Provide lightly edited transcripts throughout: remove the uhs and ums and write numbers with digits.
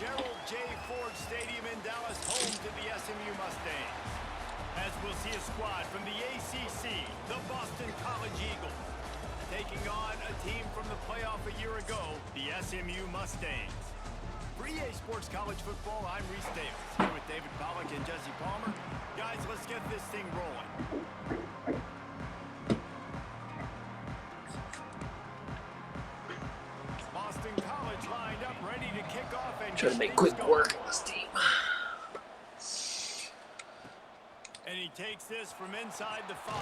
Gerald J. Ford Stadium in Dallas, home to the SMU Mustangs. As we'll see a squad from the ACC, the Boston College Eagles, taking on a team from the playoff a year ago, the SMU Mustangs. For EA Sports College Football, I'm Reese Davis, here with David Pollack and Jesse Palmer. Guys, let's get this thing rolling. Boston College lined up, ready to kick off and try to make quick work of this team. And he takes this from inside the 5.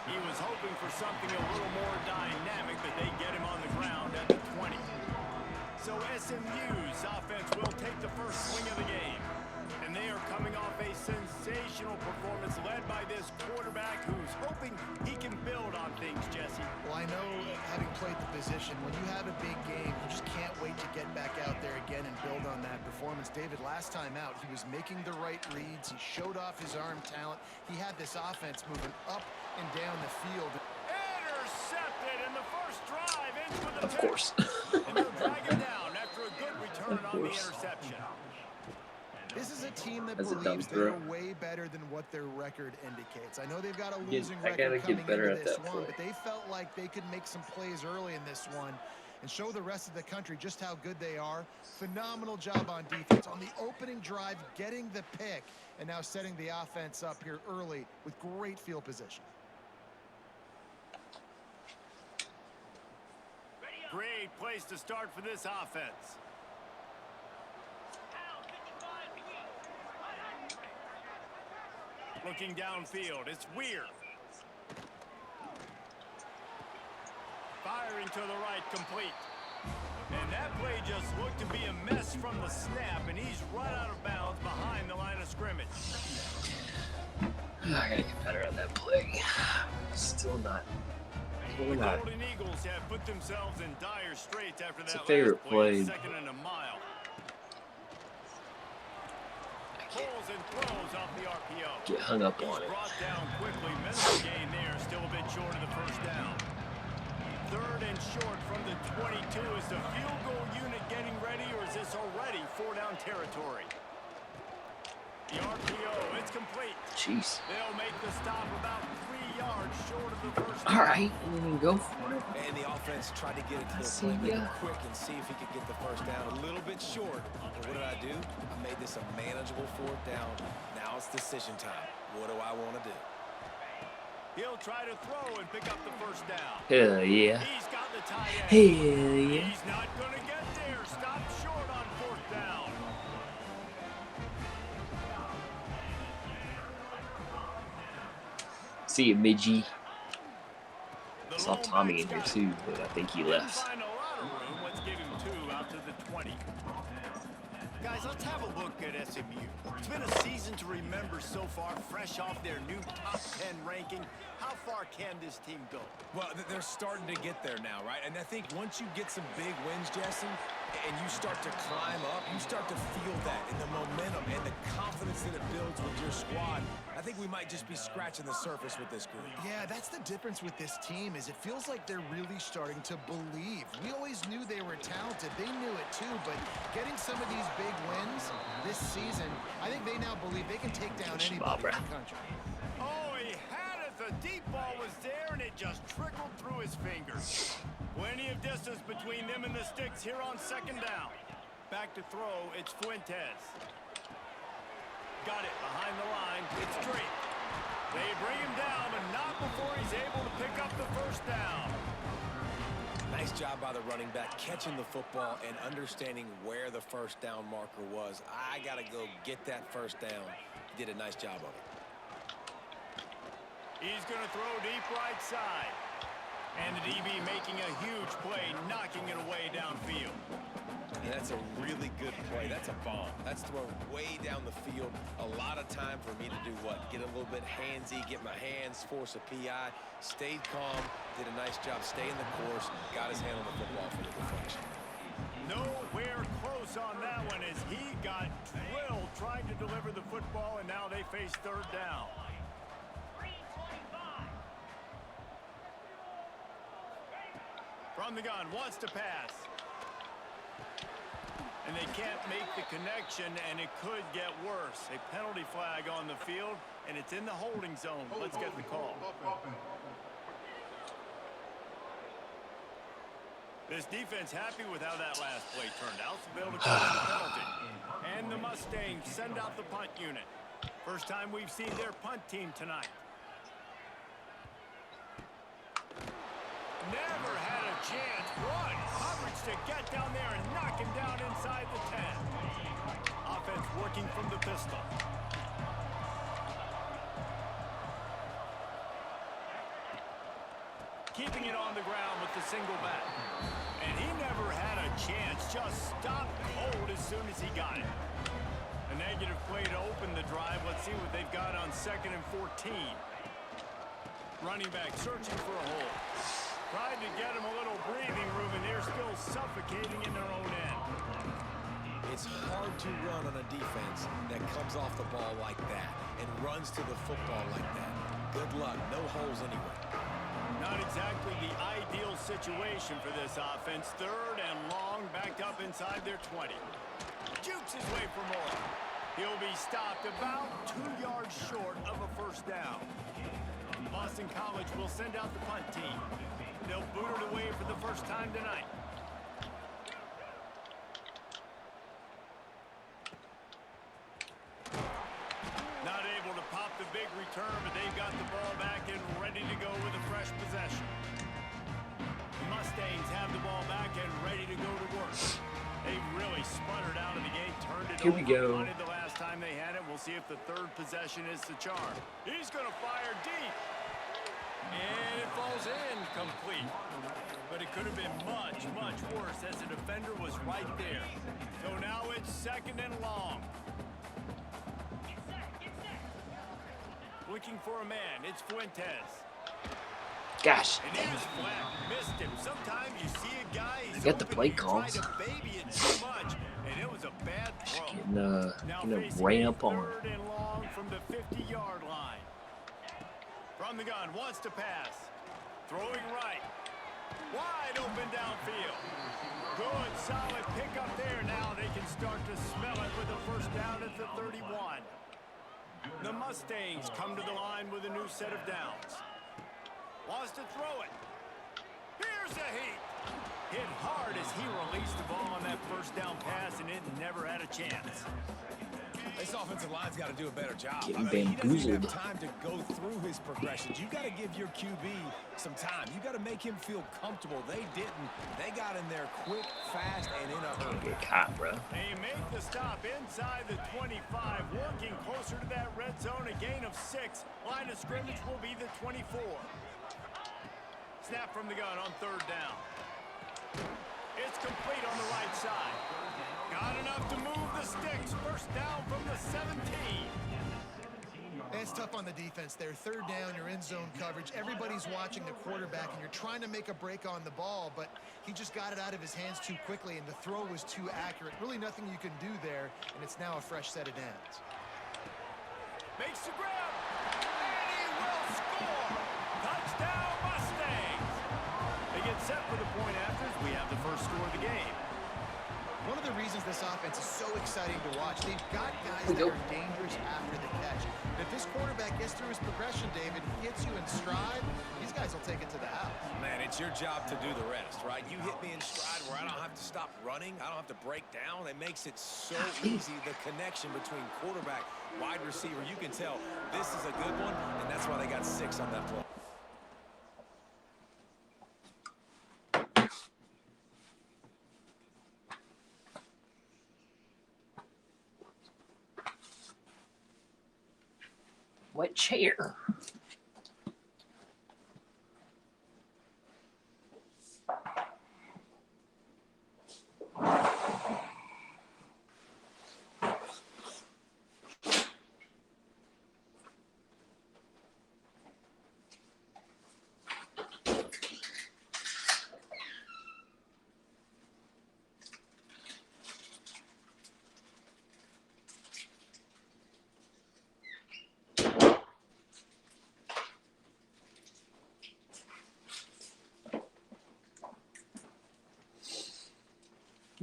He was hoping for something a little more dynamic, but they get him on the ground at the 20. So SMU's offense will take the first swing of the game. And they are coming off a sensational performance led by this quarterback who's hoping he can build on things, Jesse. Well, I know, having played the position, when you have a big game, you just can't wait to get back out there again and build on that performance. David, last time out, he was making the right reads. He showed off his arm talent. He had this offense moving up and down the field. Intercepted in the first drive into the Of course. And they'll drag him down after a good return on the interception. This is a team that believes they're way better than what their record indicates. I know they've got a losing record coming into this one, but they felt like they could make some plays early in this one and show the rest of the country just how good they are. Phenomenal job on defense. On the opening drive, getting the pick, and now setting the offense up here early with great field position. Great place to start for this offense. Looking downfield, it's Weir. Firing to the right, complete. And that play just looked to be a mess from the snap, and he's right out of bounds behind the line of scrimmage. I gotta get better at that play. Still not. The Golden Eagles have put themselves in dire straits after that last favorite play. Second and a mile. Pulls and throws off the RPO. Get hung up on it. Brought down quickly. Minimal gain there. Still a bit short of the first down. Third and short from the 22. Is the field goal unit getting ready, or is this already 4-down territory? The RPO, it's complete. Jeez. They'll make the stop about 3 yards short of the first down. All right, go for it. And the offense tried to get it to the playmaker quick and see if he could get the first down. A little bit short. But what did I do? I made this a manageable 4th down. Now it's decision time. What do I want to do? He'll try to throw and pick up the first down. Hell yeah. He's got the tight end. Hell yeah. He's not going to get there. Stop short on 4th down. See you, Midgie. I saw Tommy in here too, but I think he left. Find a lot of room. Let's give him 2 out to the 20. Guys, let's have a look at SMU. It's been a season to remember so far, fresh off their new top 10 ranking. How far can this team go? Well, they're starting to get there now, right? And I think once you get some big wins, Jesse, and you start to climb up, you start to feel that in the momentum and the confidence that it builds with your squad. I think we might just be scratching the surface with this group. Yeah, that's the difference with this team, is it feels like they're really starting to believe. We always knew they were talented. They knew it too, but getting some of these big wins this season, I think they now believe they can take down anybody in the country. Oh, he had it. The deep ball was there, and it just trickled through his fingers. Plenty of distance between them and the sticks here on 2nd down. Back to throw, it's Fuentes. Got it behind the line. It's Drake. They bring him down, but not before he's able to pick up the first down. Nice job by the running back, catching the football and understanding where the first down marker was. I got to go get that first down. He did a nice job of it. He's going to throw deep right side. And the DB making a huge play, knocking it away downfield. Yeah, that's a really good play. That's a bomb. That's thrown way down the field. A lot of time for me to do what? Get a little bit handsy, get my hands, force a PI. Stayed calm, did a nice job staying the course, got his hand on the football for the deflection. Nowhere close on that one as he got drilled trying to deliver the football, and now they face 3rd down. From the gun, wants to pass. And they can't make the connection, and it could get worse. A penalty flag on the field, and it's in the holding zone. Let's get the call. This defense happy with how that last play turned out, so they'll call the penalty. And the Mustangs send out the punt unit. First time we've seen their punt team tonight. Never had a chance. What coverage to get down there and knock him down inside the 10. Offense working from the pistol. Keeping it on the ground with the single back. And he never had a chance. Just stopped cold as soon as he got it. A negative play to open the drive. Let's see what they've got on 2nd and 14. Running back searching for a hole. Tried to get him a little breathing room, and they're still suffocating in their own end. It's hard to run on a defense that comes off the ball like that and runs to the football like that. Good luck. No holes anyway. Not exactly the ideal situation for this offense. 3rd and long, backed up inside their 20. Jukes his way for more. He'll be stopped about 2 yards short of a first down. Boston College will send out the punt team. They'll boot it away for the first time tonight. Not able to pop the big return, but they've got the ball back and ready to go with a fresh possession. The Mustangs have the ball back and ready to go to work. They really sputtered out of the gate, turned it Here over. we go. Wanted the last time they had it. We'll see if the 3rd possession is the charm. He's going to fire deep. And it falls in complete. But it could have been much, much worse as the defender was right there. So now it's 2nd and long. Looking for a man. It's Fuentes. Gosh. And he was flat. Missed him. Sometimes you see a guy, he's Got the open, play you try calls. to baby it too much, and it was a bad throw. Getting a ramp on. 3rd and long from the 50-yard line. From the gun, wants to pass. Throwing right. Wide open downfield. Good, solid pickup there. Now they can start to smell it with a first down at the 31. The Mustangs come to the line with a new set of downs. Wants to throw it. Here's a heat. Hit hard as he released the ball on that first down pass, and it never had a chance. This offensive line's got to do a better job. Getting He doesn't bamboozled. have time to go through his progressions. You got to give your QB some time. You got to make him feel comfortable. They didn't. They got in there quick, fast, and in a hurry. Get caught, bro. They make the stop inside the 25, working closer to that red zone, a gain of 6. Line of scrimmage will be the 24. Snap from the gun on 3rd down. It's complete on the right side. Got enough to move the sticks. First down from the 17. It's tough on the defense there. 3rd down, you're in zone coverage. Everybody's watching the quarterback, and you're trying to make a break on the ball, but he just got it out of his hands too quickly, and the throw was too accurate. Really nothing you can do there, and it's now a fresh set of downs. Makes the grab. And he will score. Touchdown, Mustangs. They get set for the point after as we have the first score of the game. One of the reasons this offense is so exciting to watch, they've got guys that are dangerous after the catch. If this quarterback gets through his progression, David, hits you in stride, these guys will take it to the house. Man, it's your job to do the rest, right? You hit me in stride where I don't have to stop running. I don't have to break down. It makes it so easy, the connection between quarterback, wide receiver. You can tell this is a good one, and that's why they got 6 on that play. What chair?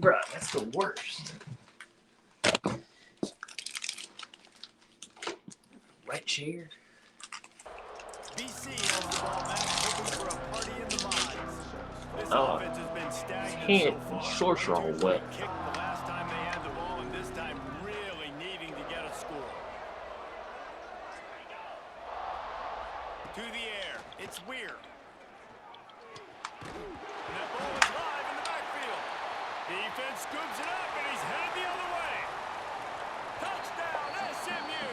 Bruh, that's the worst. Right chair. BC has the ball back, hoping for a party in the mods. This offense has been stagnant so far. Shorts are all wet. Kicked the last time they had the ball, and this time really needing to get a score. To the air, it's Weir. And that ball is live in the backfield. Defense scoops it up, and he's headed the other way. Touchdown, SMU.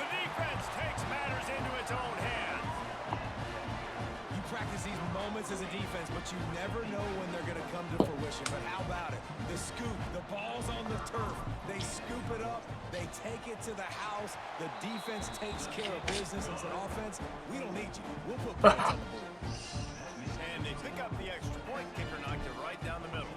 The defense takes matters into its own hands. You practice these moments as a defense, but you never know when they're going to come to fruition. But how about it? The scoop, the ball's on the turf. They scoop it up. They take it to the house. The defense takes care of business and said, offense, we don't need you. We'll put points on the board. And they pick up the extra point. Kicker knocked it right down the middle.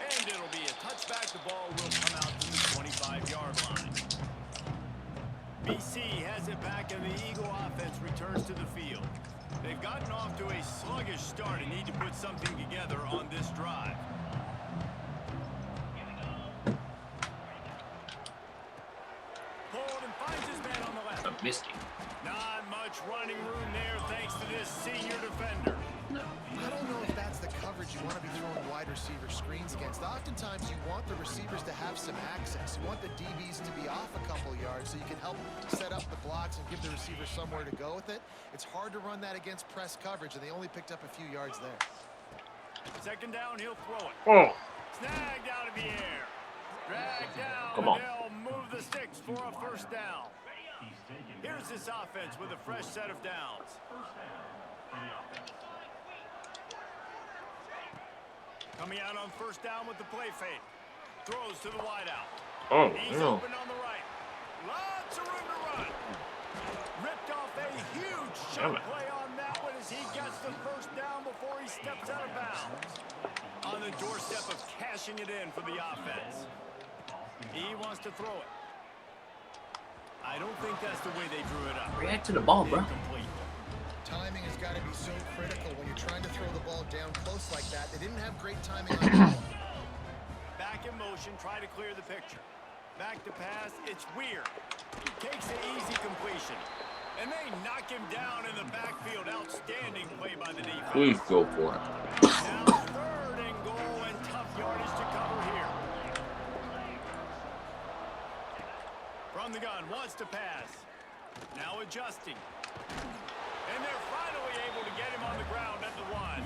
And it'll be a touchback. The ball will come out to the 25-yard line. BC has it back, and the Eagle offense returns to the field. They've gotten off to a sluggish start and need to put something together on this drive. Pulled and finds his man on the left. I missed you. Not much running room there thanks to this senior defender. I don't know if that's the coverage you want to be throwing wide receiver screens against. Oftentimes you want the receivers to have some access. You want the DBs to be off a couple yards so you can help set up the blocks and give the receiver somewhere to go with it. It's hard to run that against press coverage, and they only picked up a few yards there. Second down, he'll throw it. Oh. Snagged out of the air. Dragged down. Come on. They'll move the sticks for a first down. Here's this offense with a fresh set of downs. Coming out on first down with the play fake. Throws to the wideout. Oh, He's no. open on the right. Lots of room to run. Ripped off a huge shot play on that one as he gets the first down before he steps out of bounds. On the doorstep of cashing it in for the offense. He wants to throw it. I don't think that's the way they drew it up. React to the ball, bro. Incomplete. Timing has got to be so critical when you're trying to throw the ball down close like that. They didn't have great timing on the ball. Back in motion, try to clear the picture. Back to pass, it's Weir. Takes an easy completion. And they knock him down in the backfield. Outstanding play by the defense. Please go for it. Now third and goal and tough yardage to cover here. From the gun, wants to pass. Now adjusting. And they're finally able to get him on the ground at the one.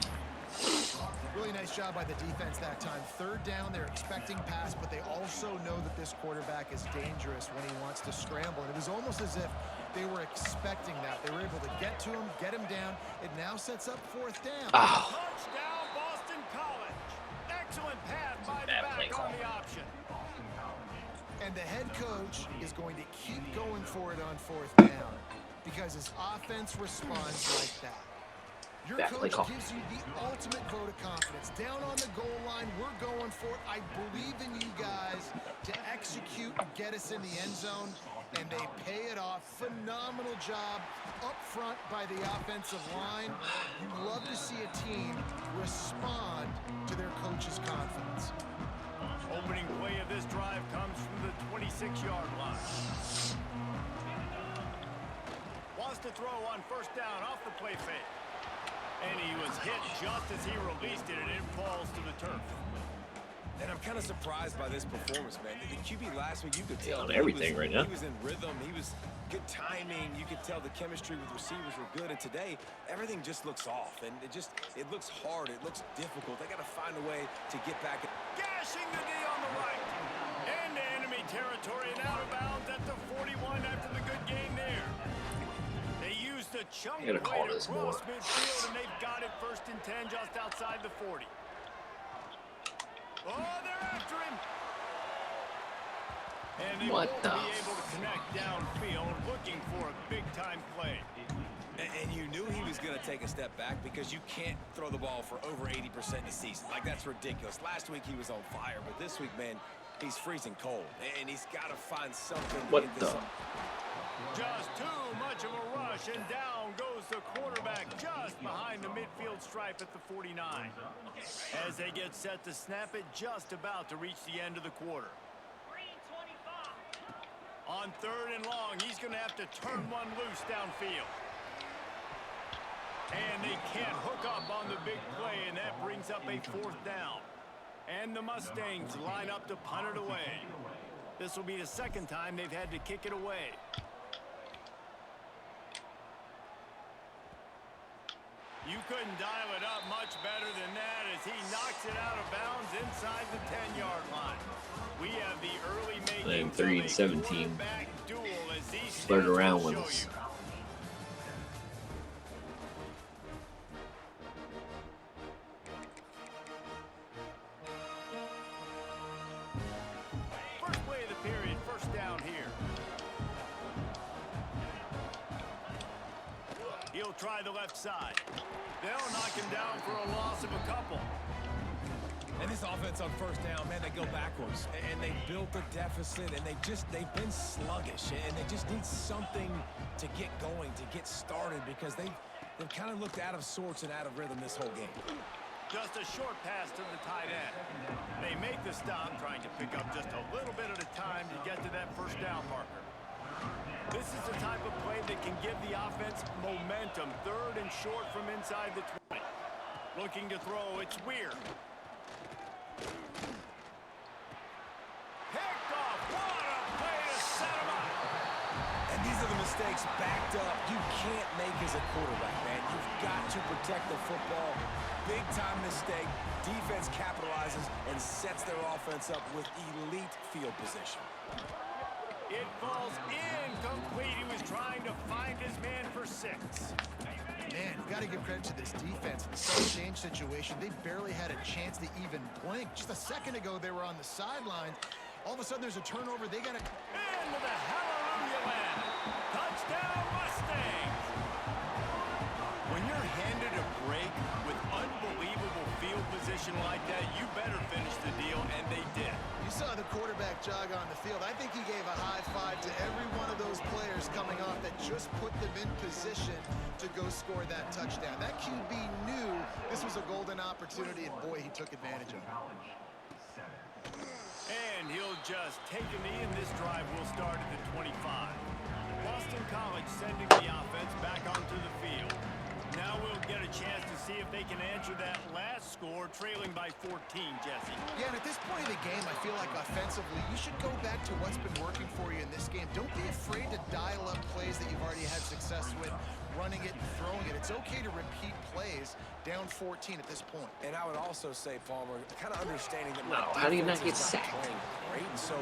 Really nice job by the defense that time. Third down, they're expecting pass, but they also know that this quarterback is dangerous when he wants to scramble. And it was almost as if they were expecting that. They were able to get to him, get him down. It now sets up fourth down. Oh. Touchdown, Boston College. Excellent pass by the back on the option. And the head coach is going to keep going for it on fourth down because his offense responds like that. Your coach gives you the ultimate vote of confidence. Down on the goal line, we're going for it. I believe in you guys to execute and get us in the end zone, and they pay it off. Phenomenal job up front by the offensive line. You love to see a team respond to their coach's confidence. Opening play of this drive comes from the 26-yard line. Wants to throw on first down off the play fake. And he was hit just as he released it, and it falls to the turf. And I'm kind of surprised by this performance, man. The QB last week, you could tell everything right now. He was in rhythm. He was good timing. You could tell the chemistry with receivers were good. And today, everything just looks off. And it looks hard. It looks difficult. They got to find a way to get back. Gashing the D on the right. Into enemy territory and out of bounds at the 41 after the good game there. They used a chunk play to cross midfield, and they've got it first and 10 just outside the 40. Oh, they're after him. And they won't be able to connect downfield, looking for a big-time play. And you knew he was going to take a step back because you can't throw the ball for over 80% in a season. Like, that's ridiculous. Last week he was on fire, but this week, man, he's freezing cold. And he's got to find something to get this. Just too much of a rush, and down goes the quarterback just behind the midfield stripe at the 49. As they get set to snap it, just about to reach the end of the quarter. On 3rd and long, he's going to have to turn one loose downfield. And they can't hook up on the big play, and that brings up a 4th down. And the Mustangs line up to punt it away. This will be the 2nd time they've had to kick it away. You couldn't dial it up much better than that as he knocks it out of bounds inside the 10-yard line. We have the early making 3 and 17. Flirt around with us. First play of the period, 1st down here. He'll try the left side. They'll knock him down for a loss of a couple. And this offense on 1st down, man, they go backwards. And they built a deficit, and they've been sluggish. And they just need something to get going, to get started, because they've kind of looked out of sorts and out of rhythm this whole game. Just a short pass to the tight end. They make the stop, trying to pick up just a little bit at a time to get to that 1st down marker. This is the type of play that can give the offense momentum. 3rd and short from inside the 20. Looking to throw, it's Weir. Picked off. What a play to set him up. And these are the mistakes backed up you can't make as a quarterback, man. You've got to protect the football. Big time mistake. Defense capitalizes and sets their offense up with elite field position. It falls incomplete. He was trying to find his man for 6. Man, you got to give credit to this defense. In the sudden change situation, they barely had a chance to even blink. Just a second ago, they were on the sideline. All of a sudden, there's a turnover. They got to... Into the hallelujah land. Touchdown, Mustangs. When you're handed a break with unbelievable field position like that, you better finish the deal, and they did. You saw the quarterback jog on the field. I think he gave a high five to every one of those players coming off that just put them in position to go score that touchdown. That QB knew this was a golden opportunity, and boy, he took advantage of it. And he'll just take a knee, and this drive will start at the 25. Boston College sending the offense back onto the field. Now we'll get a chance to see if they can answer that last score, trailing by 14, Jesse. Yeah, and at this point in the game, I feel like offensively, you should go back to what's been working for you in this game. Don't be afraid to dial up plays that you've already had success with, running it and throwing it. It's okay to repeat plays down 14 at this point. And I would also say, Palmer, kind of understanding that how do you not get sacked? Great, so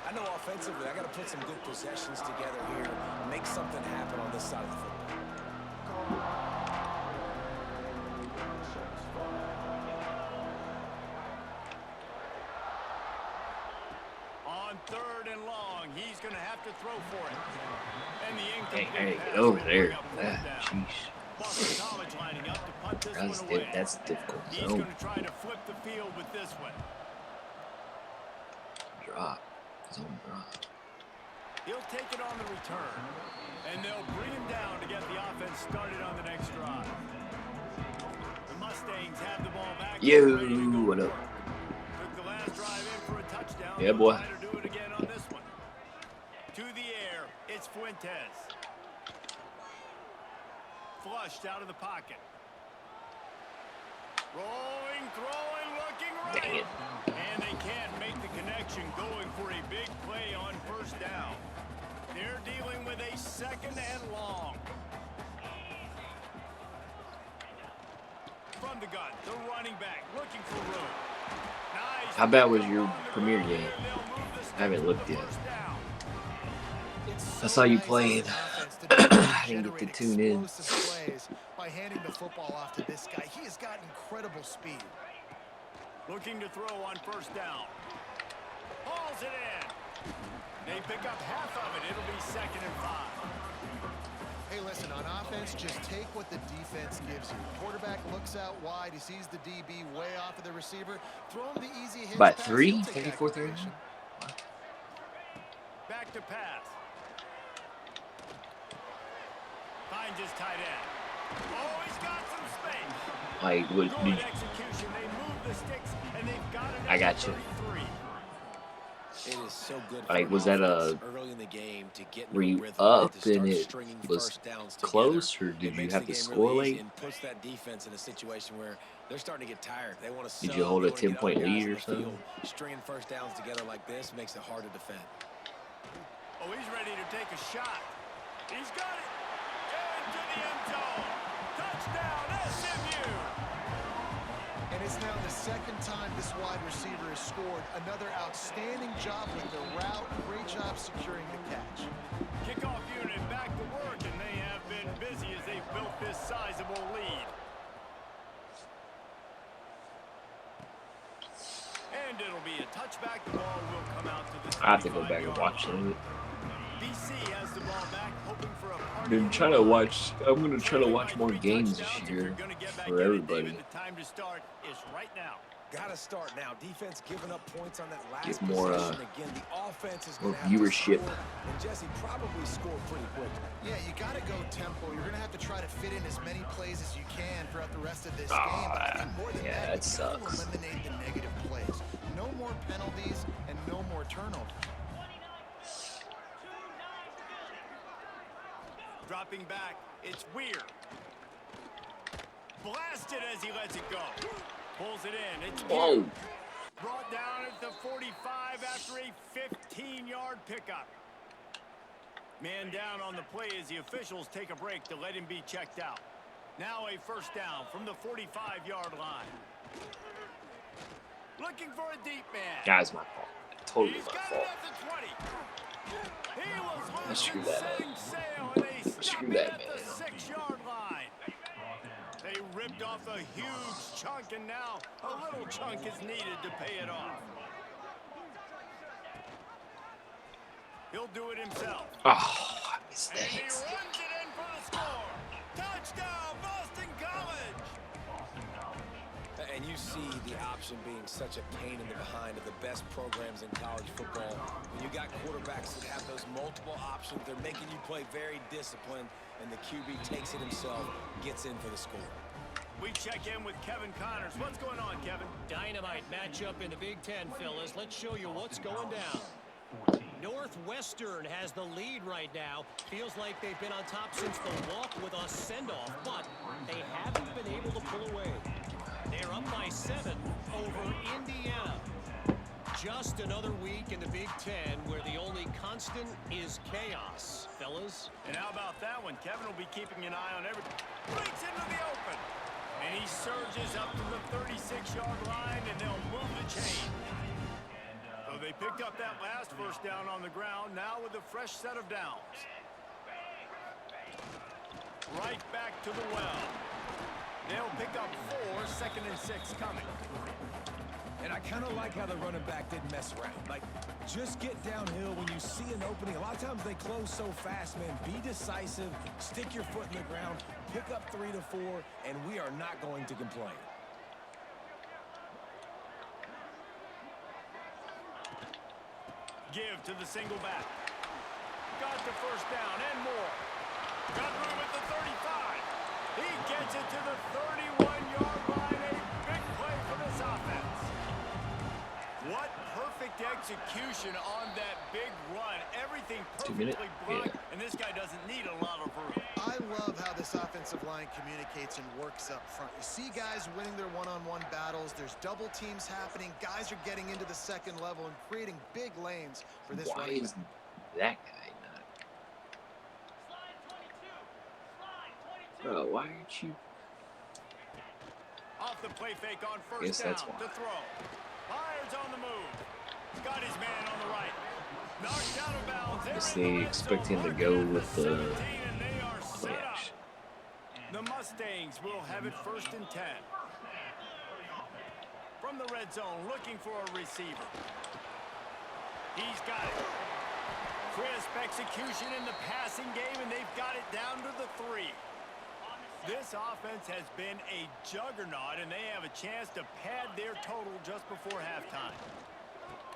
I know offensively, I got to put some good possessions together here, make something happen on this side of the football. On 3rd and long, he's going to have to throw for it. And the Hey, incomplete get over there. Sheesh. Boston College lining up to punt this one away. That's difficult. He's going to try to flip the field with this one. Drop. Zone drop. He'll take it on the return. And they'll bring him down to get the offense started on the next drive. The Mustangs have the ball back. Yo, what up? Took the last drive in for a touchdown. Yeah, boy. Try to do it again on this one. To the air, it's Fuentes. Flushed out of the pocket. Rolling, throwing, looking right. Dang it. And they can't make the connection, going for a big play on 1st down. They're dealing with a 2nd and long. From the gun, the running back looking for room. Nice. How bad was your premiere game? I haven't looked yet. I saw you playing. I didn't get to tune in. By handing the football off to this guy, he has got incredible speed. Looking to throw on 1st down. Hauls it in. They pick up half of it. It'll be 2nd and 5. Hey, listen, on offense, just take what the defense gives you. Quarterback looks out wide. He sees the DB way off of the receiver. Throw him the easy hit. About 3? 54 3? Back to pass. Finds his tight end. Oh, he's got some space. Like, what Good did execution. They move the sticks, and they've got it. I got you. 33. It is so good Like, for was an that offense a early in the game to get in were a you rhythm up and to and start it stringing was first downs close, together. or did It you makes have the to game score really easy late? and puts that defense in a situation where they're starting to get tired. They want to Did sub, you hold they a want to get other 10-point guys lead in or the something? field. Stringing first downs together like this makes it hard to defend. Oh, he's ready to take a shot. He's got it. Into the end zone. Touchdown, SMU. And it's now the second time this wide receiver has scored. Another outstanding job with the route. Great job securing the catch. Kickoff unit back to work, and they have been busy as they've built this sizable lead. And it'll be a touchback. The ball will come out to the 35-yard line. I have to go back and watch it. BC has the ball back, hoping for a party. I'm gonna try to watch more games this year for everybody. The time to start is right now. Got to start now. Defense giving up points on that last Get more, possession. Again, the offense is more going to have to viewership. score, and Jesse probably scored pretty quick. Yeah, you got to go tempo. You're going to have to try to fit in as many plays as you can throughout the rest of this game. But I think more than Yeah, that, it you got to sucks. eliminate the negative plays. No more penalties and no more turnovers. Dropping back, it's Weir. Blasted as he lets it go. Pulls it in. It's Whoa! brought down at the 45 after a 15-yard pickup. Man down on the play as the officials take a break to let him be checked out. Now a first down from the 45-yard line. Looking for a deep man. Guys, my fault. Totally He's my got fault. it at the 20. He was Let's screw losing that up. setting sail, and they stop Screw him that, at the man. 6-yard line. They ripped off a huge chunk, and now a little chunk is needed to pay it off. He'll do it himself. Oh, I missed And he that. runs it in for the score. Touchdown, Boston College. And you see the option being such a pain in the behind of the best programs in college football. When you got quarterbacks that have those multiple options, they're making you play very disciplined, and the QB takes it himself, gets in for the score. We check in with Kevin Connors. What's going on, Kevin? Dynamite matchup in the Big Ten, fellas. Let's show you what's going down. Northwestern has the lead right now. Feels like they've been on top since the walk with a send-off, but they haven't been able to pull away. They're up by 7 over Indiana. Just another week in the Big Ten where the only constant is chaos, fellas. And how about that one? Kevin will be keeping an eye on everything. Breaks into the open. And he surges up to the 36-yard line, and they'll move the chain. So they picked up that last first down on the ground, now with a fresh set of downs. Right back to the well. They'll pick up 4, 2nd and 6 coming. And I kind of like how the running back didn't mess around. Like, just get downhill when you see an opening. A lot of times they close so fast, man. Be decisive, stick your foot in the ground, pick up 3 to 4, and we are not going to complain. Give to the single back. Got the first down and more. Got room at the 35. He gets it to the 31-yard line. A big play for this offense. What perfect execution on that big run. Everything 2 minutes? perfectly blocked, Yeah. and this guy doesn't need a lot of room. I love how this offensive line communicates and works up front. You see guys winning their one-on-one battles. There's double teams happening. Guys are getting into the second level and creating big lanes for this Why running is back. that guy not? Bro, why aren't you? Off the play fake on Guess first down that's why. to throw. Byers on the move. Got his man on the right. Knocked out of bounds. Guess They're in the they red expect zone. him to Marking go at the with the 17, and they are set play up. action. The Mustangs will have it 1st and 10. From the red zone, looking for a receiver. He's got it. Crisp execution in the passing game, and they've got it down to the 3. This offense has been a juggernaut, and they have a chance to pad their total just before halftime.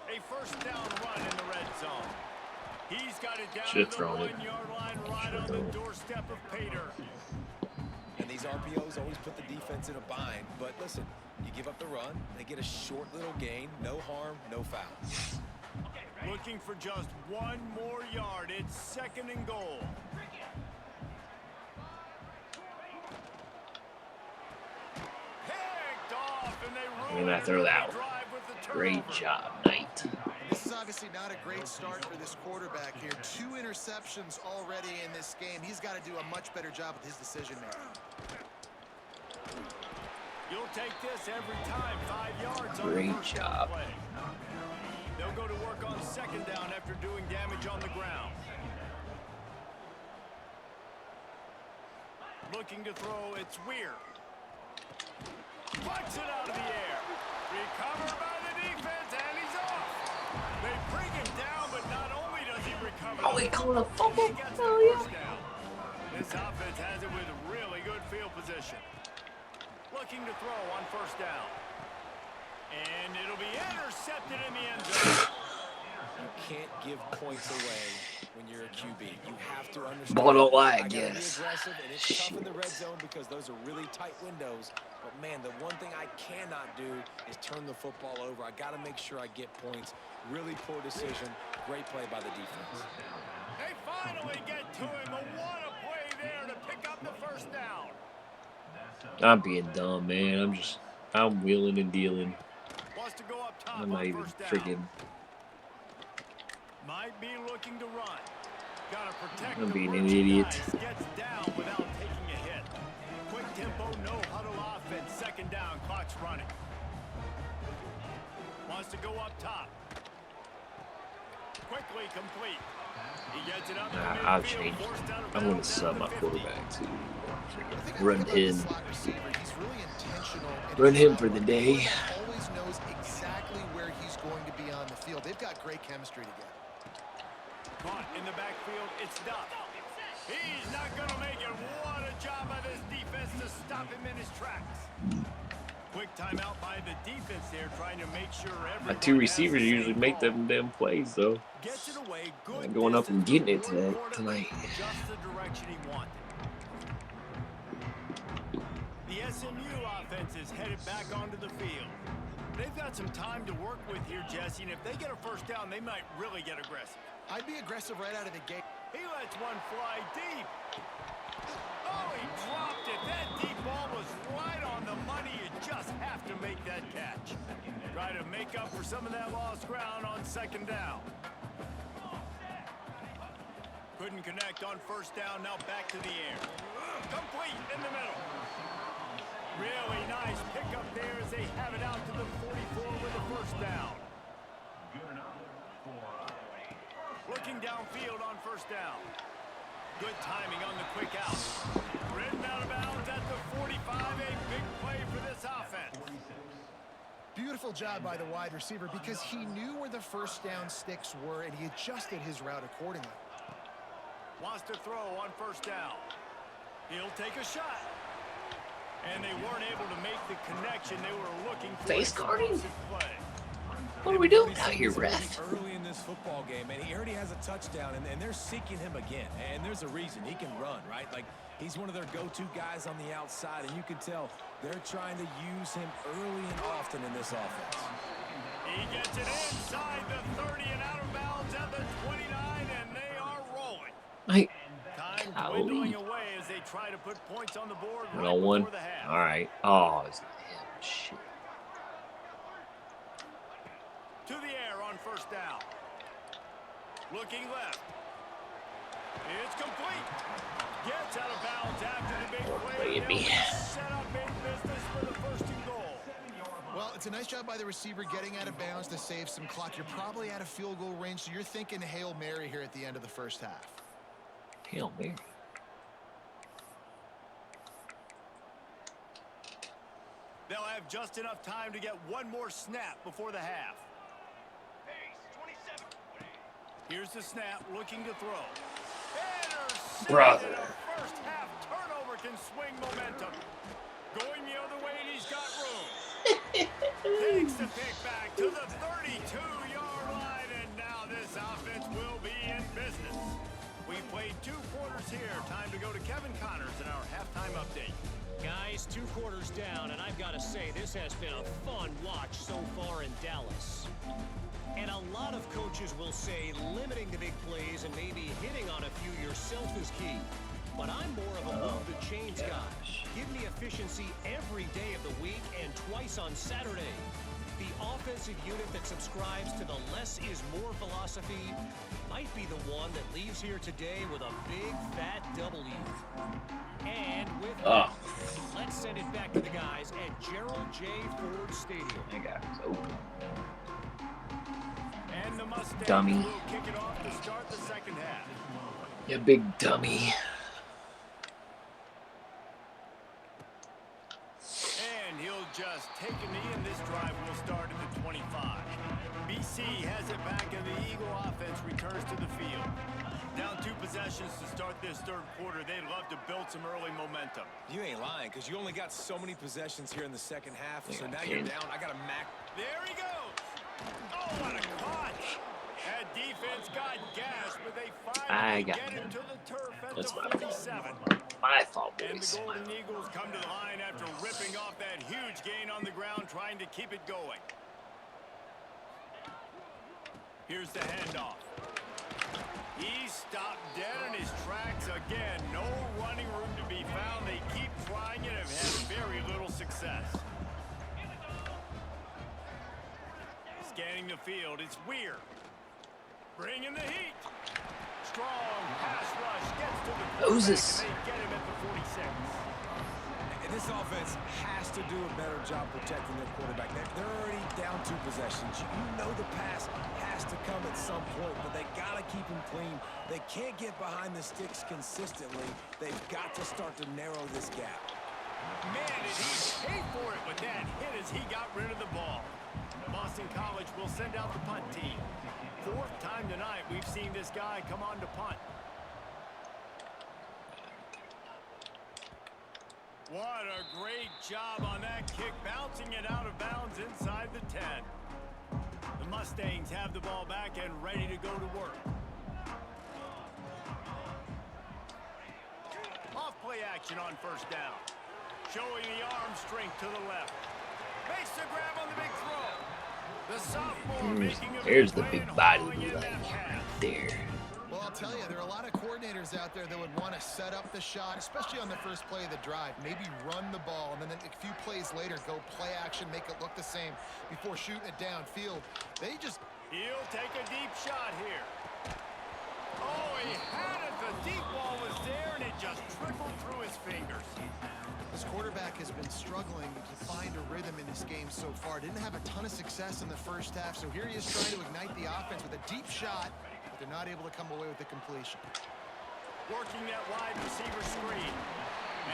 A first down run in the red zone. He's got it down Should've to the thrown it. 1-yard line right on the doorstep of Pater. And these RPOs always put the defense in a bind. But listen, you give up the run, they get a short little gain. No harm, no foul. Looking for just one more yard. It's 2nd and goal. Picked off, and they And I throw that one. Great job, Knight. This is obviously not a great start for this quarterback here. 2 interceptions already in this game. He's got to do a much better job with his decision making. You'll take this every time. 5 yards. Great job. They'll go to work on 2nd down after doing damage on the ground. Looking to throw, it's Weir. Flies it out of the air. Recovered by the defense, and he's off. They bring him down, but not only does he recover. Oh, he called a fumble. He gets Oh, the first yeah. down. This offense has it with really good field position. Looking to throw on 1st down. And it'll be intercepted in the end zone. You can't give points away when you're a QB. You have to understand. Ball don't lie, I gotta guess. Be aggressive, and it's tough in the red zone because those are really tight windows. But man, the one thing I cannot do is turn the football over. I got to make sure I get points. Really poor decision. Great play by the defense. They finally get to him. But what a play there to pick up the 1st down. I'm being dumb, man. I'm wheeling and dealing. Wants to go up top. I'm not even freaking. Might be looking to run. Got to protect. I'm the being an merchandise. idiot. Gets down without taking a hit. Quick tempo, no huddle offense. 2nd down, clock's running. Wants to go up top. Quickly complete. He gets it up. I'll change. I want to sub my quarterback to run him. Run him for the day. Always knows exactly where he's going to be on the field. They've got great chemistry together. Caught in the backfield, it's Duff. He's not going to make it. What a job by this defense to stop him in his tracks. Quick timeout by the defense there, trying to make sure My 2 receivers usually make them damn plays, though. Gets it away. Good I'm going up and getting it tonight. Just the direction he wanted. The SMU offense is headed back onto the field. They've got some time to work with here, Jesse, and if they get a 1st down, they might really get aggressive. I'd be aggressive right out of the gate. He lets one fly deep. Oh, he dropped it. That deep ball was right on the money. You just have to make that catch. Try to make up for some of that lost ground on 2nd down. Couldn't connect on 1st down. Now back to the air. Complete in the middle. Really nice pickup there as they have it out to the 44 with the 1st down. Looking downfield on 1st down. Good timing on the quick out. Ridden out of bounds at the 45. A big play for this offense. Beautiful job by the wide receiver because he knew where the 1st down sticks were and he adjusted his route accordingly. Wants to throw on 1st down. He'll take a shot. And they weren't able to make the connection they were looking for. Face guarding? Play. What are we doing out here, ref? Early in this football game, and he already has a touchdown, and they're seeking him again. And there's a reason. He can run, right? Like, he's one of their go-to guys on the outside, and you can tell they're trying to use him early and often in this offense. He gets it inside the 30 and out of bounds at the 29, and they are rolling. Like, Time dwindling away as they try to put points on the board right one. before the half. All right. Oh, it's not him. Shit. To the air on 1st down. Looking left. It's complete. Gets out of bounds after the big play. Playing me. Set up in business for the 1st and goal. Well, it's a nice job by the receiver getting out of bounds to save some clock. You're probably out of field goal range, so you're thinking Hail Mary here at the end of the 1st half. Hail Mary. They'll have just enough time to get one more snap before the half. Here's the snap, looking to throw. Brother. A 1st half turnover can swing momentum. Going the other way, and he's got room. Takes the pick back to the 32-yard line, and now this offense will be in business. We played 2 quarters here. Time to go to Kevin Connors in our halftime update. It's 2 quarters down, and I've got to say, this has been a fun watch so far in Dallas. And a lot of coaches will say limiting the big plays and maybe hitting on a few yourself is key. But I'm more of a move the chains guy. Give me efficiency every day of the week and twice on Saturday. The offensive unit that subscribes to the less is more philosophy might be the one that leaves here today with a big fat W. And with that, let's send it back to the guys at Gerald J. Ford Stadium. That guy was open. And the Mustangs Dummy. will kick it off to start the second half. You big dummy. And he'll just take a knee, and this drive will start at the 25. BC has it back, and the Eagle offense returns to the field. Down 2 possessions to start this third quarter. They'd love to build some early momentum. You ain't lying, because you only got so many possessions here in the second half, so now okay. you're down. I got a max. There he goes. Oh, what a catch. That defense got gashed, but they finally get him to the turf at That's the 47. My fault, And boys. the Golden Eagles come to the line after ripping off that huge gain on the ground, trying to keep it going. Here's the handoff. He stopped dead in his tracks again. No running room to be found. They keep trying it and have had very little success. Scanning the field, it's Weir. Bringing the heat. Strong pass rush gets to the quarterback, Moses. and they get him at the 46. And this offense has to do a better job protecting their quarterback. They're already down 2 possessions. You know the pass has to come at some point, but they got to keep him clean. They can't get behind the sticks consistently. They've got to start to narrow this gap. Man, did he pay for it with that hit as he got rid of the ball. Boston College will send out the punt team. 4th time tonight we've seen this guy come on to punt. What a great job on that kick, bouncing it out of bounds inside the 10. The Mustangs have the ball back and ready to go to work. Off play action on first down. Showing the arm strength to the left. Makes the grab on the big throw. The sophomore making a There's the play big and body hauling in like that pass. there. Well, I'll tell you, there are a lot of coordinators out there that would want to set up the shot, especially on the first play of the drive. Maybe run the ball, and then a few plays later, go play action, make it look the same before shooting it downfield. They just... He'll take a deep shot here. Oh, he had it. The deep ball was there, and it just trickled through his fingers. This quarterback has been struggling to find a rhythm in this game so far. Didn't have a ton of success in the first half, so here he is trying to ignite the offense with a deep shot, but they're not able to come away with the completion. Working that wide receiver screen,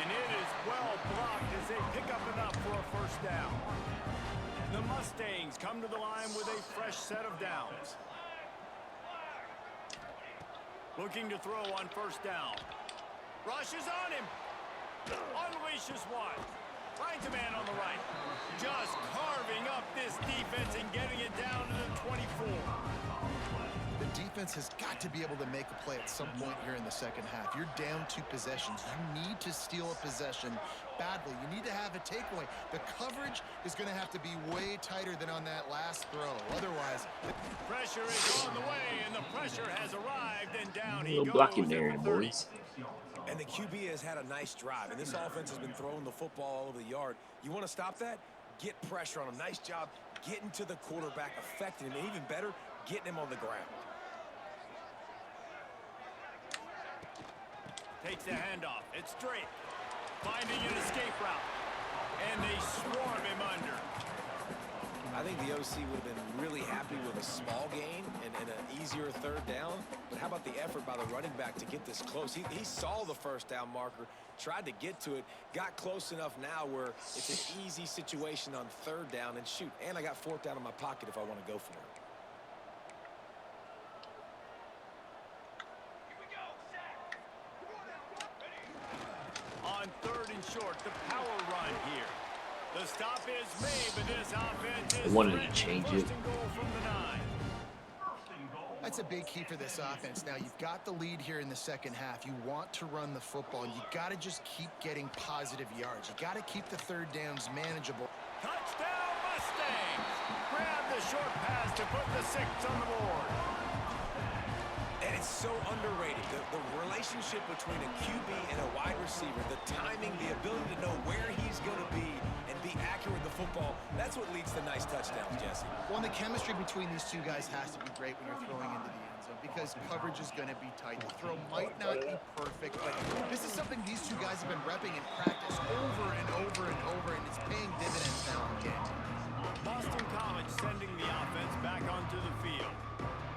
and it is well blocked as they pick up enough for a first down. The Mustangs come to the line with a fresh set of downs. Looking to throw on first down. Rushes on him. Unleashes one. Finds a man on the right. Just carving up this defense and getting it down to the 24. The defense has got to be able to make a play at some point here in the second half. You're down 2 possessions. You need to steal a possession badly. You need to have a takeaway. The coverage is going to have to be way tighter than on that last throw. Otherwise, pressure is on the way, and the pressure has arrived, and down he No goes blocking at there, the 30. boys. And the QB has had a nice drive, and this offense has been throwing the football all over the yard. You want to stop that? Get pressure on him. Nice job getting to the quarterback, affecting him, and even better, getting him on the ground. Takes the handoff. It's straight. Finding an escape route. And they swarm him under. I think the OC would have been really happy with a small gain and an easier third down. But how about the effort by the running back to get this close? He saw the first down marker, tried to get to it, got close enough now where it's an easy situation on third down. And shoot, and I got 4th down in my pocket if I want to go for it. On 3rd and short, the power run here. The stop is made, but this offense is I wanted to change it. first and goal from the 9. I That's a big key for this offense. Now, you've got the lead here in the second half. You want to run the football. You got to just keep getting positive yards. You got to keep the third downs manageable. Touchdown Mustangs! Grab the short pass to put the 6 on the board. And it's so underrated. The relationship between a QB and a wide receiver, the timing, the ability to know where he's going to be and be accurate with the football, that's what leads to nice touchdowns, Jesse. Well, and the chemistry between these two guys has to be great when you're throwing into the end zone because coverage is going to be tight. The throw might not be perfect, but this is something these two guys have been repping in practice over and over and over, and it's paying dividends now again. Boston College sending the offense back onto the field.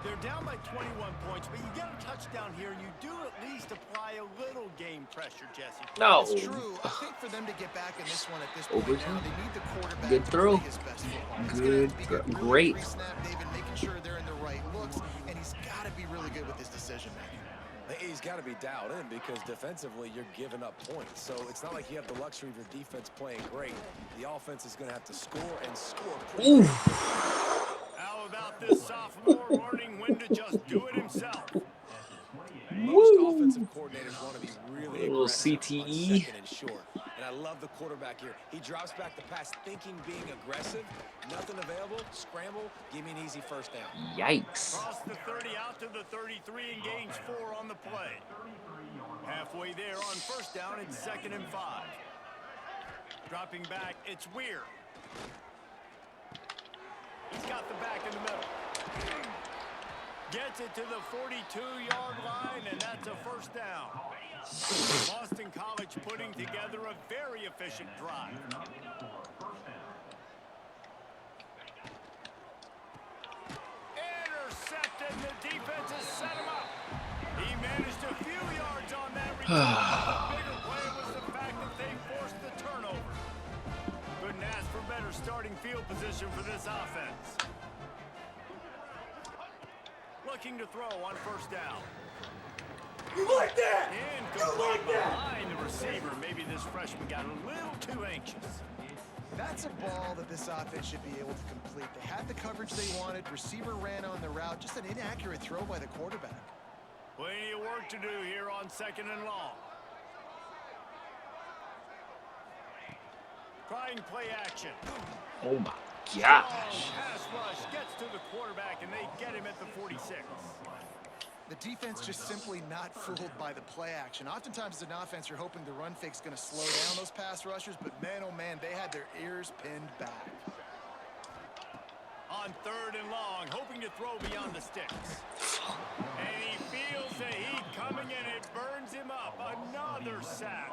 They're down by 21 points, but you get a touchdown here, and you do at least apply a little game pressure, Jesse. No. It's true. I think for them to get back in this one at this point now, they need the quarterback Good throw. to play his best football. Good throw. Great. Snap, David, making sure they're in the right looks, and he's got to be really good with his decision making. He's got to be dialed in because defensively you're giving up points. So it's not like you have the luxury of your defense playing great. The offense is going to have to score and score. How about this sophomore learning when to just do it himself? Most offensive coordinators want to be really A little aggressive CTE. on second and short. And I love the quarterback here. He drops back the pass thinking being aggressive. Nothing available. Scramble. Give me an easy first down. Yikes. Cross the 30 out to the 33 and gains 4 on the play. Halfway there on first down, it's 2nd and 5. Dropping back, it's Weir. He's got the back in the middle. Gets it to the 42-yard line, and that's a first down. Boston College putting together a very efficient drive. Intercepted, the defense has set him up. He managed a few yards on that return. The bigger play was the fact that they forced the turnover. Couldn't ask for better starting field position for this offense. Looking to throw on first down. You like that? Incomplete behind the receiver. Maybe this freshman got a little too anxious. That's a ball that this offense should be able to complete. They had the coverage they wanted. Receiver ran on the route. Just an inaccurate throw by the quarterback. Plenty of work to do here on 2nd and long. Trying play action. Oh my gosh. Pass rush gets to the quarterback, and they get him at the 46. The defense just simply not fooled by the play action. Oftentimes, as an offense, you're hoping the run fake's going to slow down those pass rushers, but man, oh man, they had their ears pinned back. On 3rd and long, hoping to throw beyond the sticks. And he feels the heat coming, and it burns him up. Another sack.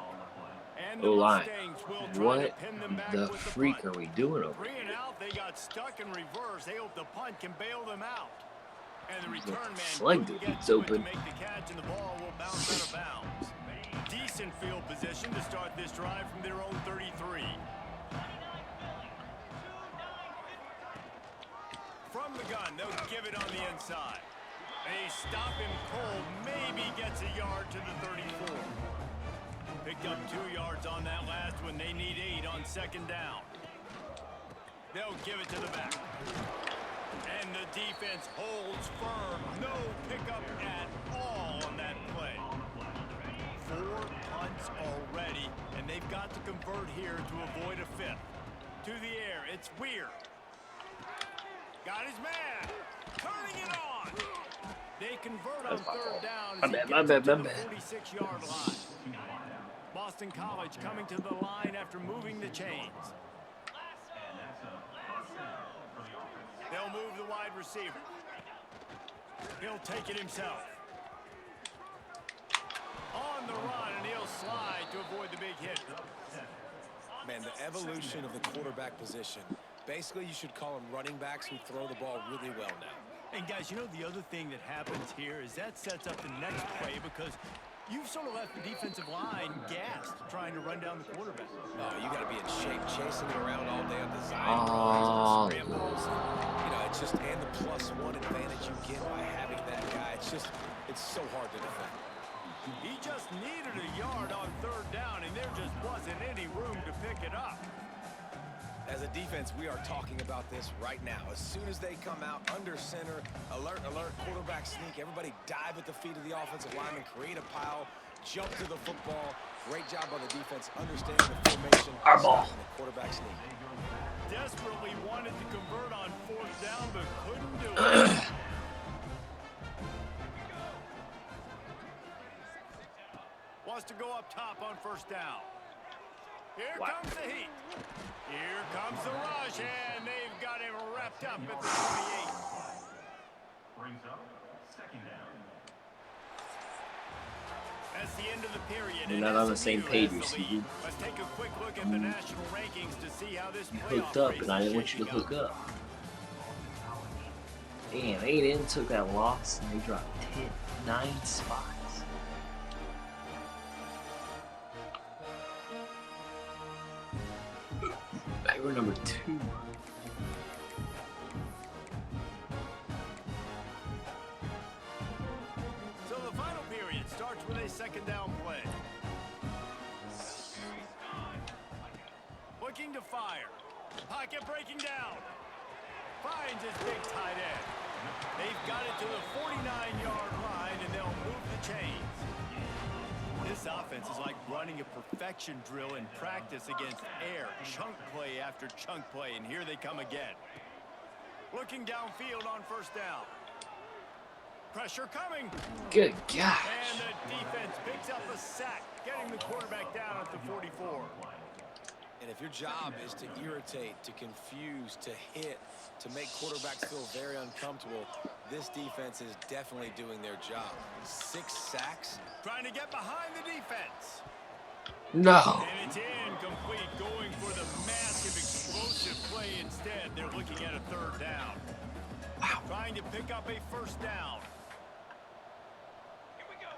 And the O-line. Mustangs will try What to pin them back the with freak the are punt. we doing over 3 and out, they got stuck in reverse. They hope the punt can bail them out. And the return man Slug couldn't dude, get it's to it open. to make the catch, and the ball will bounce out of bounds. Decent field position to start this drive from their own 33. From the gun, they'll give it on the inside. They stop him cold, maybe gets a yard to the 34. Picked up 2 yards on that last one. They need 8 on 2nd down. They'll give it to the back. And the defense holds firm. No pickup at all on that play. 4 punts already, and they've got to convert here to avoid a 5th. To the air, it's Weir. Got his man. Turning it on. They convert on 3rd down as he gets it to the 46-yard line. Boston College coming to the line after moving the chains. They'll move the wide receiver. He'll take it himself. On the run, and he'll slide to avoid the big hit. Man, the evolution of the quarterback position. Basically, you should call them running backs who throw the ball really well now. And guys, you know the other thing that happens here is that sets up the next play because you've sort of left the defensive line gassed trying to run down the quarterback. Oh, you got to be in shape, chasing it around all day on design Oh. runs, scrambles. You know, it's just, and the +1 advantage you get by having that guy. It's so hard to defend. He just needed a yard on 3rd down, and there just wasn't any room to pick it up. As a defense, we are talking about this right now. As soon as they come out under center, alert, alert, quarterback sneak, everybody dive at the feet of the offensive lineman, create a pile, jump to the football. Great job on the defense, understanding the formation, Our ball. stopping the quarterback sneak. Desperately wanted to convert on 4th down, but couldn't do it. Wants to go up top on 1st down. Here comes the heat. Here comes the rush, and they've got him wrapped up at the 28. Brings up 2nd down. That's the end of the period. You're not on the same page, you see. Let's take a quick look at the national rankings to see how this Hooked up, and I didn't want you to hook up. Damn, Aiden took that loss, and they dropped 9 spots. They were number 2. So the final period starts with a 2nd down play. Looking to fire. Pocket breaking down. Finds his big tight end. They've got it to the 49-yard line, and they'll move the chains. This offense is like running a perfection drill in practice against air. Chunk play after chunk play, and here they come again. Looking downfield on 1st down. Pressure coming. Good gosh. And the defense picks up a sack, getting the quarterback down at the 44. And if your job is to irritate, to confuse, to hit, to make quarterbacks feel very uncomfortable, this defense is definitely doing their job. 6 sacks. Trying to get behind the defense. No. And it's incomplete, going for the massive explosive play instead. They're looking at a 3rd down. Wow. Trying to pick up a 1st down. Here we go.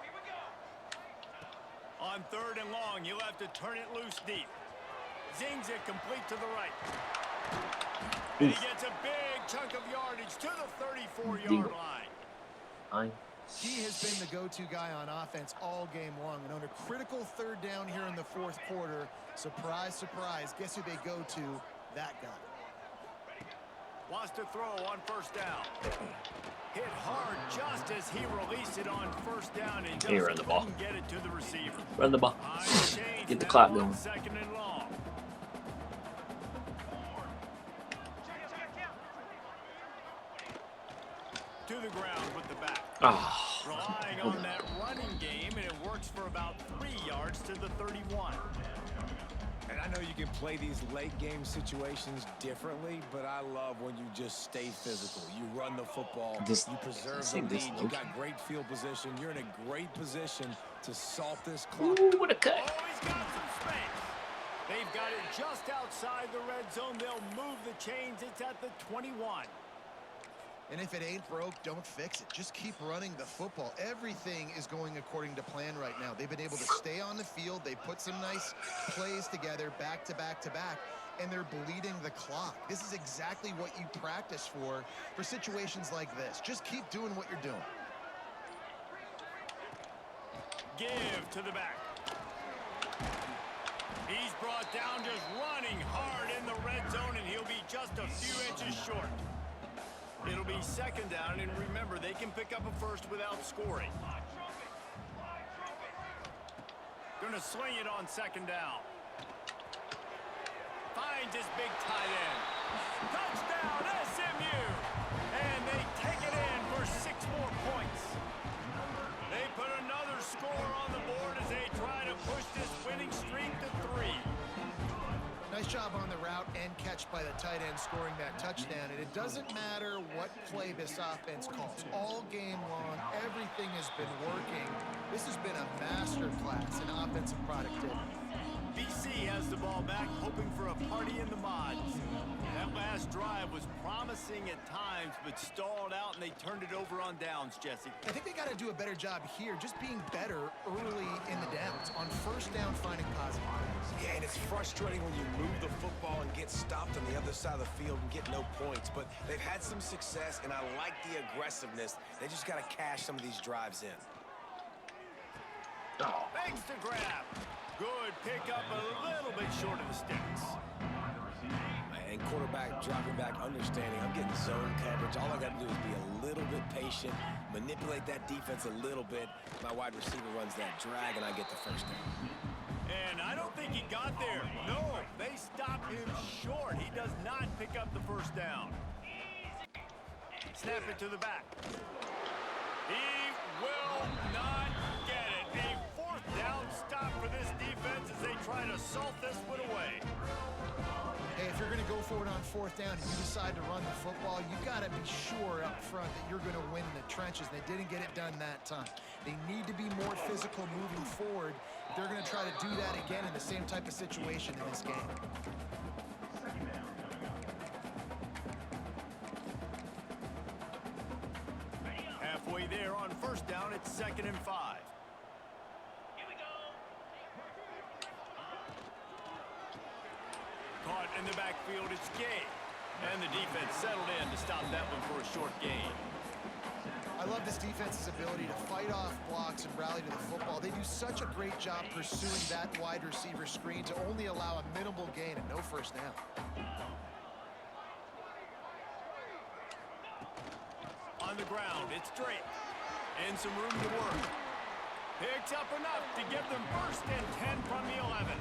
On 3rd and long, you'll have to turn it loose deep. Zings it complete to the right. And he gets a big chunk of yardage to the 34-yard line. He has been the go-to guy on offense all game long. And on a critical 3rd down here in the 4th quarter, surprise, surprise, guess who they go to? That guy. Wants to throw on 1st down. Hit hard just as he released it on 1st down and just run the ball. couldn't get it to the receiver. Run the ball. Get the Now clock on going. 2nd and long. To the ground with the back. Oh. Relying on that running game, and it works for about 3 yards to the 31. And I know you can play these late game situations differently, but I love when you just stay physical. You run the football, you preserve the lead, you got great field position, you're in a great position to salt this clock. Ooh, what a cut. Oh, he's got some space. They've got it just outside the red zone. They'll move the chains. It's at the 21. And if it ain't broke, don't fix it. Just keep running the football. Everything is going according to plan right now. They've been able to stay on the field. They put some nice plays together back to back to back, and they're bleeding the clock. This is exactly what you practice for situations like this. Just keep doing what you're doing. Give to the back. He's brought down just running hard in the red zone, and he'll be just a few inches short. It'll be 2nd down, and remember, they can pick up a 1st without scoring. Gonna sling it on 2nd down. Finds his big tight end. Touchdown, SMU! And they take it in for 6 more points. They put another score on the board as they try to push this winning streak to 3. Nice job on the route and catch by the tight end scoring that touchdown. And it doesn't matter what play this offense calls. All game long, everything has been working. This has been a masterclass in offensive productivity. BC has the ball back, hoping for a party in the mods. That last drive was promising at times, but stalled out, and they turned it over on downs, Jesse. I think they got to do a better job here, just being better early in the downs. On 1st down, finding positive plays. Yeah, and it's frustrating when you move the football and get stopped on the other side of the field and get no points. But they've had some success, and I like the aggressiveness. They just got to cash some of these drives in. Thanks to grab. Good pick up, a little bit short of the sticks. And quarterback dropping back, understanding I'm getting zone coverage. All I got to do is be a little bit patient, manipulate that defense a little bit. My wide receiver runs that drag, and I get the first down. And I don't think he got there. No, they stopped him short. He does not pick up the first down. Snap it to the back. He will not get it. A fourth down stop for this defense as they try to salt this one away. Hey, if you're going to go for it on fourth down and you decide to run the football, you've got to be sure up front that you're going to win in the trenches. They didn't get it done that time. They need to be more physical moving forward. They're going to try to do that again in the same type of situation in this game. Halfway there on first down, it's 2nd and 5. Caught in the backfield, it's Gay. And the defense settled in to stop that one for a short gain. I love this defense's ability to fight off blocks and rally to the football. They do such a great job pursuing that wide receiver screen to only allow a minimal gain and no first down. On the ground, it's Drake. And some room to work. Picks up enough to give them 1st and 10 from the 11.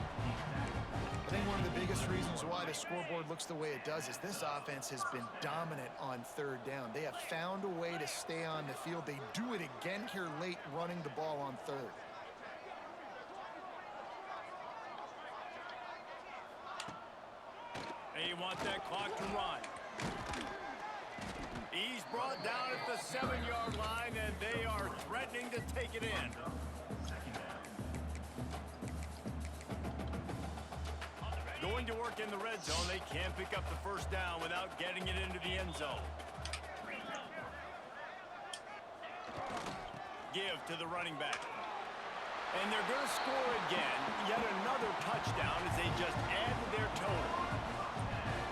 I think one of the biggest reasons why the scoreboard looks the way it does is this offense has been dominant on 3rd down. They have found a way to stay on the field. They do it again here late, running the ball on 3rd. They want that clock to run. He's brought down at the 7-yard line, and they are threatening to take it in. Going to work in the red zone, they can't pick up the first down without getting it into the end zone. Give to the running back. And they're going to score again. Yet another touchdown as they just add to their total.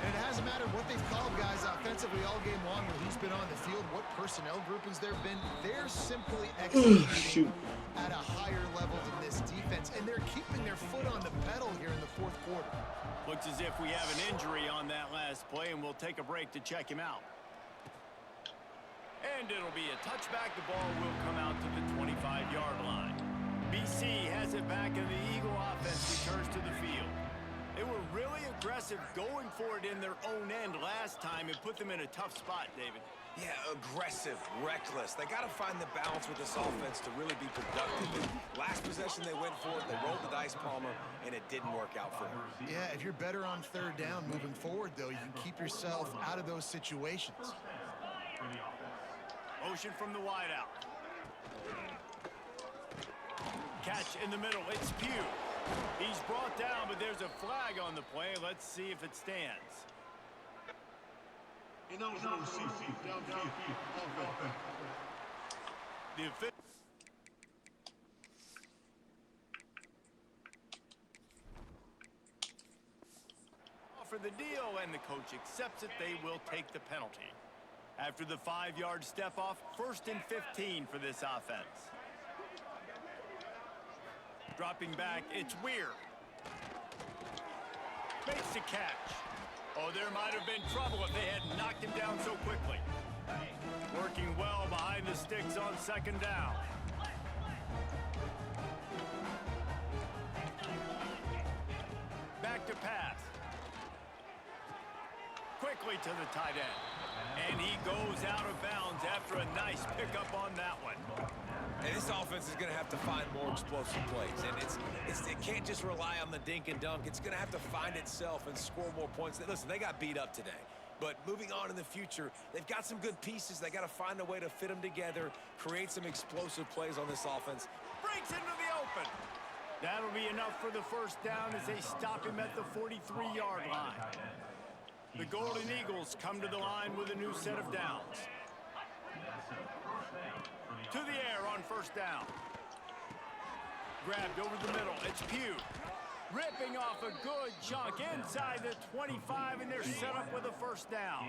And it hasn't mattered what they've called, guys, offensively all game long, when who's been on the field, what personnel groupings there have been. They're simply executing at a higher level than this defense, and they're keeping their foot on the pedal here in the 4th quarter. Looks as if we have an injury on that last play, and we'll take a break to check him out. And it'll be a touchback. The ball will come out to the 25-yard line. BC has it back, and the Eagle offense returns to the field. They were really aggressive going for it in their own end last time and put them in a tough spot, David. Yeah, aggressive, reckless. They got to find the balance with this offense to really be productive. Last possession they went for it, they rolled the dice, Palmer, and it didn't work out for them. Yeah, if you're better on 3rd down moving forward, though, you can keep yourself out of those situations. Motion from the wideout. Catch in the middle, it's Pugh. He's brought down, but there's a flag on the play. Let's see if it stands. The official offer the deal, and the coach accepts it. They will take the penalty. After the 5-yard step off, 1st and 15 for this offense. Dropping back, it's Weir. Makes the catch. Oh, there might have been trouble if they had knocked him down so quickly. Working well behind the sticks on 2nd down. Back to pass. Quickly to the tight end. And he goes out of bounds after a nice pickup on that one. And this offense is going to have to find more explosive plays. And it can't just rely on the dink and dunk. It's going to have to find itself and score more points. Listen, they got beat up today. But moving on in the future, they've got some good pieces. They got to find a way to fit them together, create some explosive plays on this offense. Breaks into the open. That'll be enough for the first down as they stop him at the 43-yard line. The Golden Eagles come to the line with a new set of downs. To the air on first down. Grabbed over the middle. It's Pugh. Ripping off a good chunk inside the 25, and they're set up with a first down.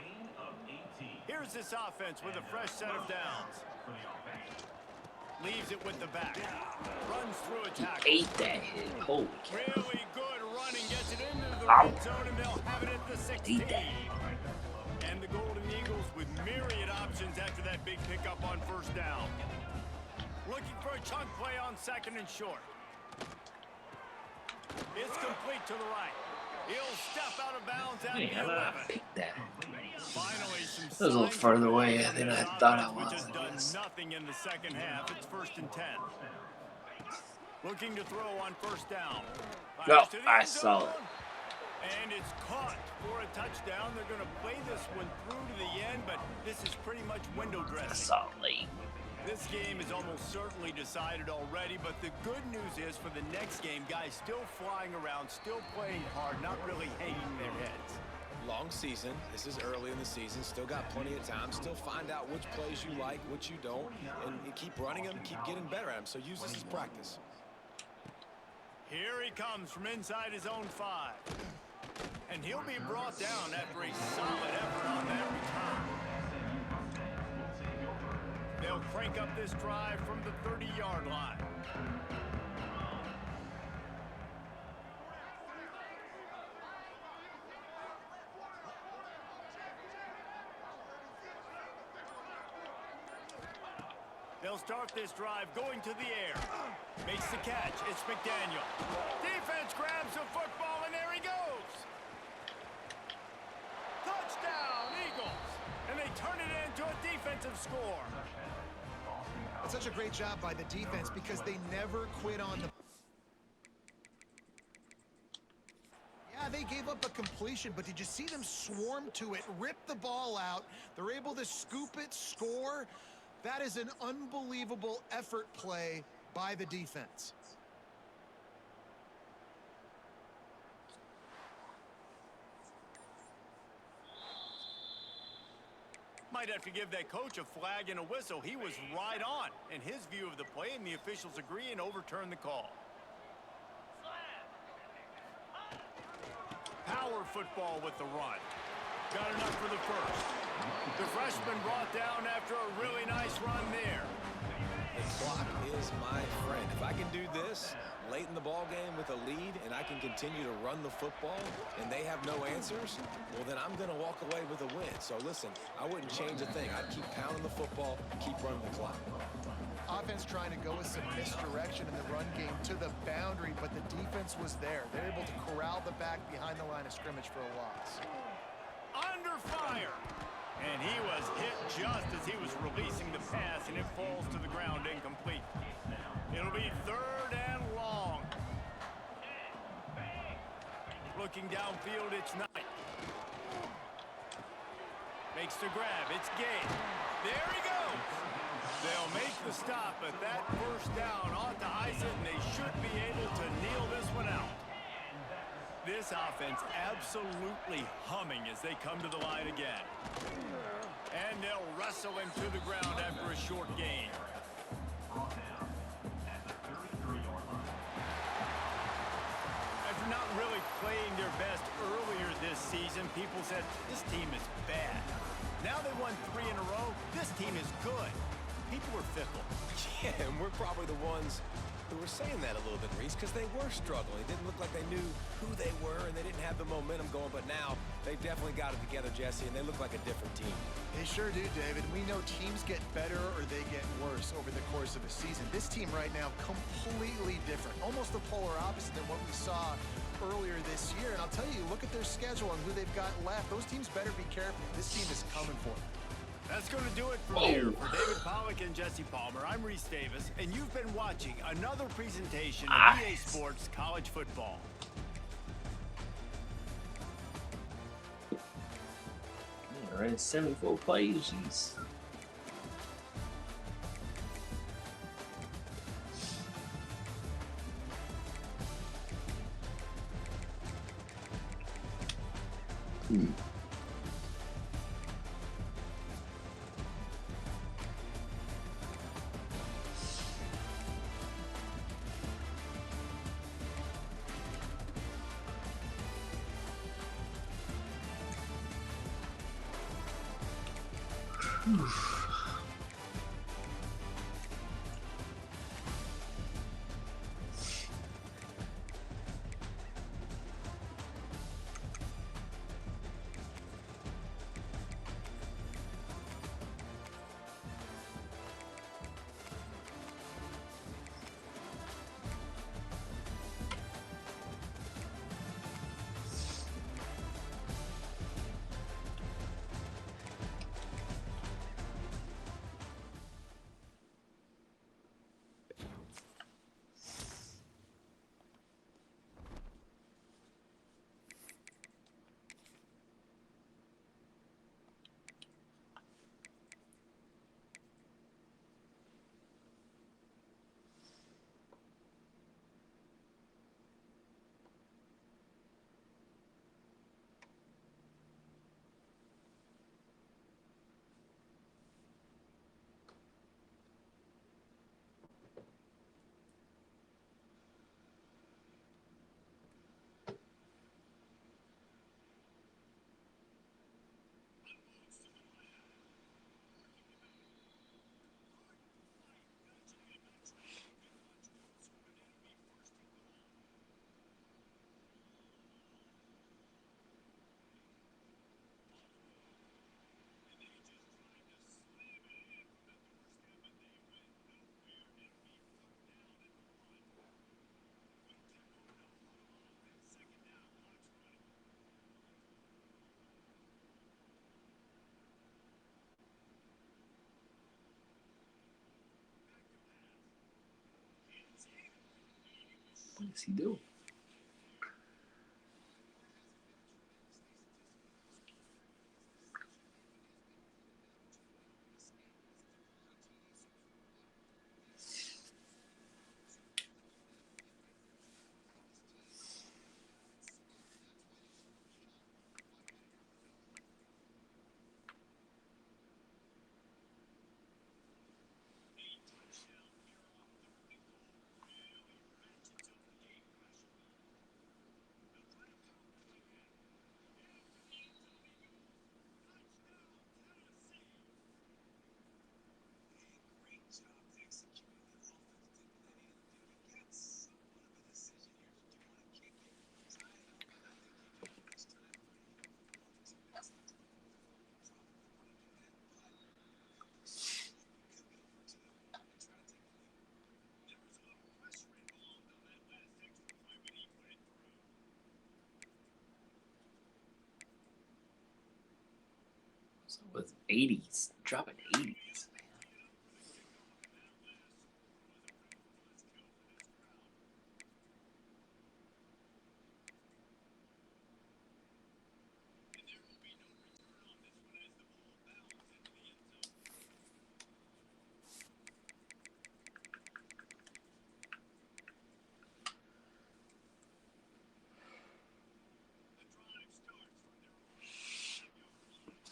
Here's this offense with a fresh set of downs. Leaves it with the back. Runs through a tackle. Ate that hit. Holy cow. Really good running. Gets it into the red zone, and they'll have it at the 16. And the Golden Eagles with myriad options after that big pickup on first down. Looking for a chunk play on second and short. It's complete to the right. He'll step out of bounds at the 11. Pick that. Finally, some That was a little further away than I thought I was. Which has done nothing in the second half. It's 1st and 10. Looking to throw on first down. No, I saw it. And it's caught for a touchdown. They're going to play this one through to the end, but this is pretty much window dressing. I saw it late. This game is almost certainly decided already, but the good news is for the next game, guys still flying around, still playing hard, not really hanging their heads. Long season. This is early in the season. Still got plenty of time. Still find out which plays you like, which you don't, and keep running them, keep getting better at them. So use this as practice. Here he comes from inside his own 5. And he'll be brought down after a solid effort on that return. They'll crank up this drive from the 30-yard line. They'll start this drive going to the air. Makes the catch. It's McDaniel. Defense grabs the football, and there he goes. Touchdown, Eagles. And they turn it into a defensive score. That's such a great job by the defense because they never quit on the... Yeah, they gave up a completion, but did you see them swarm to it, rip the ball out? They're able to scoop it, score. That is an unbelievable effort play by the defense. Might have to give that coach a flag and a whistle. He was right on in his view of the play, and the officials agree and overturn the call. Power football with the run. Got enough for the first. The freshman brought down after a really nice run there. The clock is my friend. If I can do this late in the ball game with a lead and I can continue to run the football and they have no answers, well, then I'm going to walk away with a win. So listen, I wouldn't change a thing. I'd keep pounding the football, keep running the clock. Offense trying to go with some misdirection in the run game to the boundary, but the defense was there. They're able to corral the back behind the line of scrimmage for a loss. Under fire. And he was hit just as he was releasing the pass, and it falls to the ground incomplete. It'll be 3rd and long. Looking downfield, it's Knight. Makes the grab, it's Gay. There he goes. They'll make the stop, but that first down ought to ice it, and they should be able to kneel this one out. This offense absolutely humming as they come to the line again. And they'll wrestle him to the ground after a short gain. After not really playing their best earlier this season, people said, this team is bad. Now they won 3 in a row. This team is good. People are fickle. Yeah, and we're probably the ones who were saying that a little bit, Reese, because they were struggling. It didn't look like they knew who they were, and they didn't have the momentum going. But now they definitely got it together, Jesse, and they look like a different team. They sure do, David. We know teams get better or they get worse over the course of a season. This team right now, completely different. Almost the polar opposite than what we saw earlier this year. And I'll tell you, look at their schedule and who they've got left. Those teams better be careful. This team is coming for them. That's going to do it for here. For David Pollack and Jesse Palmer, I'm Reese Davis, and you've been watching another presentation of EA Sports College Football. All right, 74 plays. Jeez. What is he doing? With 80s, dropping 80s.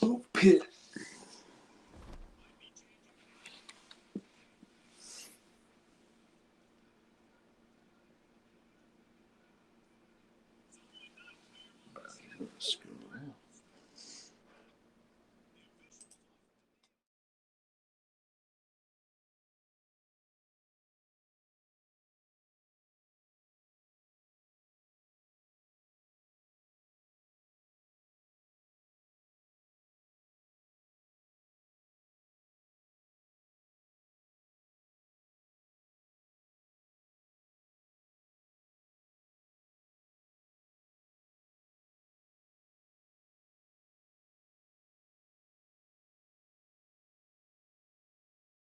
Oh, pit. Screw